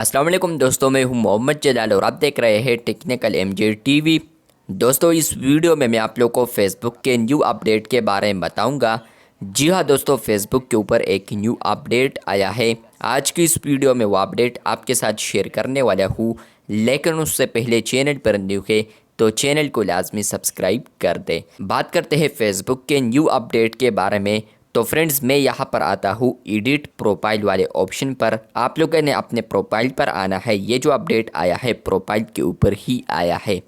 अस्सलाम वालेकुम दोस्तों, मैं हूं मोहम्मद जलाल और आप देख रहे हैं टेक्निकल एमजे टीवी। दोस्तों, इस वीडियो में मैं आप लोग को फेसबुक के न्यू अपडेट के बारे में बताऊंगा। जी हां दोस्तों, फेसबुक के ऊपर एक न्यू अपडेट आया है। आज की इस वीडियो में वो अपडेट आपके साथ शेयर करने वाला हूँ, लेकिन उससे पहले चैनल पर न्यू है तो चैनल को लाजमी सब्सक्राइब कर दे। बात करते हैं फेसबुक के न्यू अपडेट के बारे में। तो फ्रेंड्स, मैं यहाँ पर आता हूँ एडिट प्रोफाइल वाले ऑप्शन पर। आप लोगों ने अपने प्रोफाइल पर आना है। ये जो अपडेट आया है प्रोफाइल के ऊपर ही आया है।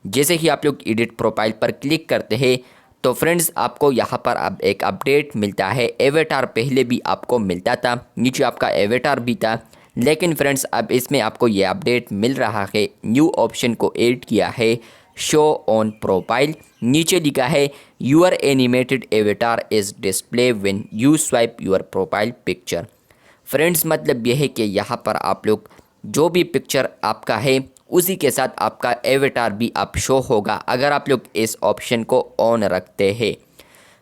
जैसे ही आप लोग एडिट प्रोफाइल पर क्लिक करते हैं तो फ्रेंड्स आपको यहाँ पर अब एक अपडेट मिलता है। एवेटार पहले भी आपको मिलता था, नीचे आपका एवेटार भी था, लेकिन फ्रेंड्स अब इसमें आपको ये अपडेट मिल रहा है। न्यू ऑप्शन को ऐड किया है, शो ऑन प्रोफाइल। नीचे लिखा है your animated avatar is display when you swipe your profile picture. Friends मतलब यह है कि यहाँ पर आप लोग जो भी पिक्चर आपका है उसी के साथ आपका एवेटार भी आप शो होगा अगर आप लोग इस ऑप्शन को ऑन रखते हैं।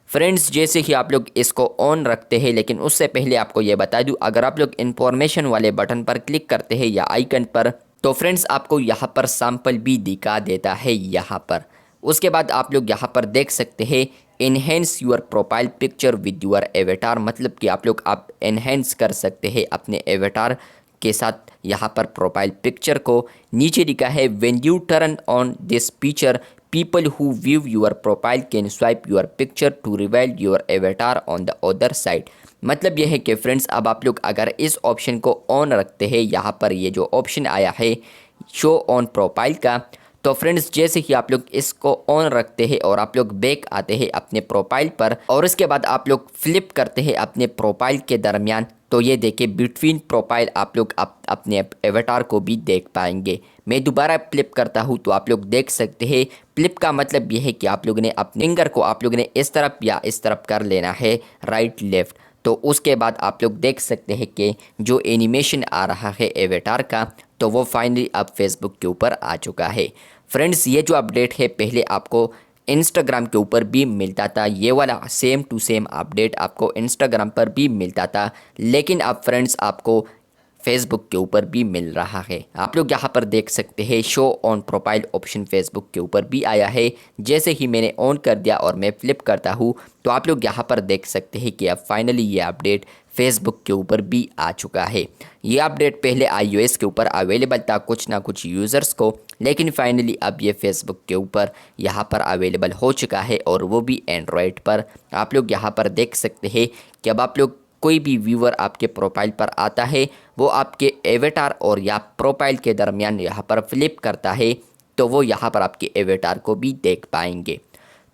फ्रेंड्स जैसे ही आप लोग इसको ऑन रखते हैं, लेकिन उससे पहले आपको ये बता दूं, अगर आप लोग इन्फॉर्मेशन वाले बटन पर क्लिक करते हैं या आइकन पर, तो फ्रेंड्स आपको यहाँ पर सैंपल भी दिखा देता है यहाँ पर। उसके बाद आप लोग यहाँ पर देख सकते हैं enhance your profile picture with your avatar, मतलब कि आप लोग आप इन्हेंस कर सकते हैं अपने एवेटार के साथ यहाँ पर प्रोफाइल पिक्चर को। नीचे लिखा है when U turn on this feature people who view your profile can swipe your picture to reveal your avatar on the other side। मतलब यह है कि फ्रेंड्स अब आप लोग अगर इस ऑप्शन को ऑन रखते हैं, यहाँ पर ये जो ऑप्शन आया है शो ऑन प्रोफाइल का, तो फ्रेंड्स जैसे ही आप लोग इसको ऑन रखते हैं और आप लोग बैक आते हैं अपने प्रोफाइल पर और उसके बाद आप लोग फ्लिप करते हैं अपने प्रोफाइल के दरमियान, तो ये देखिए बिटवीन प्रोफाइल आप लोग अपने एवेटार को भी देख पाएंगे। मैं दोबारा फ्लिप करता हूँ तो आप लोग देख सकते हैं। फ्लिप का मतलब ये है कि आप लोगों ने अपने फिंगर को आप लोगों ने इस तरफ या इस तरफ कर लेना है, राइट लेफ्ट। तो उसके बाद आप लोग देख सकते हैं कि जो एनिमेशन आ रहा है एवेटार का, तो वो फाइनली अब फेसबुक के ऊपर आ चुका है। फ्रेंड्स ये जो अपडेट है पहले आपको इंस्टाग्राम के ऊपर भी मिलता था, ये वाला सेम टू सेम अपडेट आपको इंस्टाग्राम पर भी मिलता था, लेकिन अब फ्रेंड्स आपको फेसबुक के ऊपर भी मिल रहा है। आप लोग यहाँ पर देख सकते हैं show on profile option Facebook के ऊपर भी आया है। जैसे ही मैंने ऑन कर दिया और मैं फ्लिप करता हूँ तो आप लोग यहाँ पर देख सकते हैं कि अब फाइनली ये अपडेट फेसबुक के ऊपर भी आ चुका है। ये अपडेट पहले iOS के ऊपर अवेलेबल था कुछ ना कुछ यूज़र्स को, लेकिन फाइनली अब ये फेसबुक के ऊपर यहाँ पर अवेलेबल हो चुका है और वो भी एंड्रॉयड पर। आप लोग यहाँ पर देख सकते हैं कि अब आप लोग कोई भी व्यूअर आपके प्रोफाइल पर आता है, वो आपके एवेटार और या प्रोफाइल के दरमियान यहाँ पर फ्लिप करता है, तो वो यहाँ पर आपके एवेटार को भी देख पाएंगे।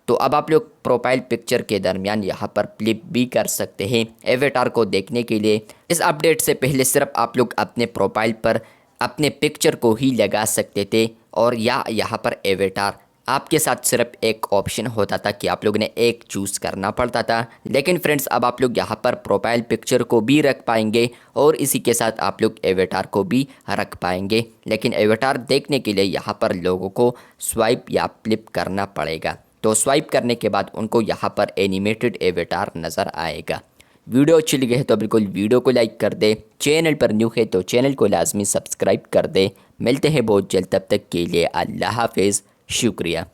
तो अब आप लोग प्रोफाइल पिक्चर के दरमियान यहाँ पर फ्लिप भी कर सकते हैं एवेटार को देखने के लिए। इस अपडेट से पहले सिर्फ आप लोग अपने प्रोफाइल पर अपने पिक्चर को ही लगा सकते थे और या यहाँ पर एवेटार आपके साथ सिर्फ एक ऑप्शन होता था कि आप लोगों ने एक चूज़ करना पड़ता था। लेकिन फ्रेंड्स अब आप लोग यहाँ पर प्रोफाइल पिक्चर को भी रख पाएंगे और इसी के साथ आप लोग एवेटार को भी रख पाएंगे, लेकिन एवेटार देखने के लिए यहाँ पर लोगों को स्वाइप या फ्लिप करना पड़ेगा। तो स्वाइप करने के बाद उनको यहाँ पर एनिमेटेड एवेटार नज़र आएगा। वीडियो अच्छी लगी है तो बिल्कुल वीडियो को लाइक कर दे। चैनल पर न्यू है तो चैनल को लाजमी सब्सक्राइब कर दे। मिलते हैं बहुत जल्द, तब तक के लिए अल्लाह हाफिज़, शुक्रिया।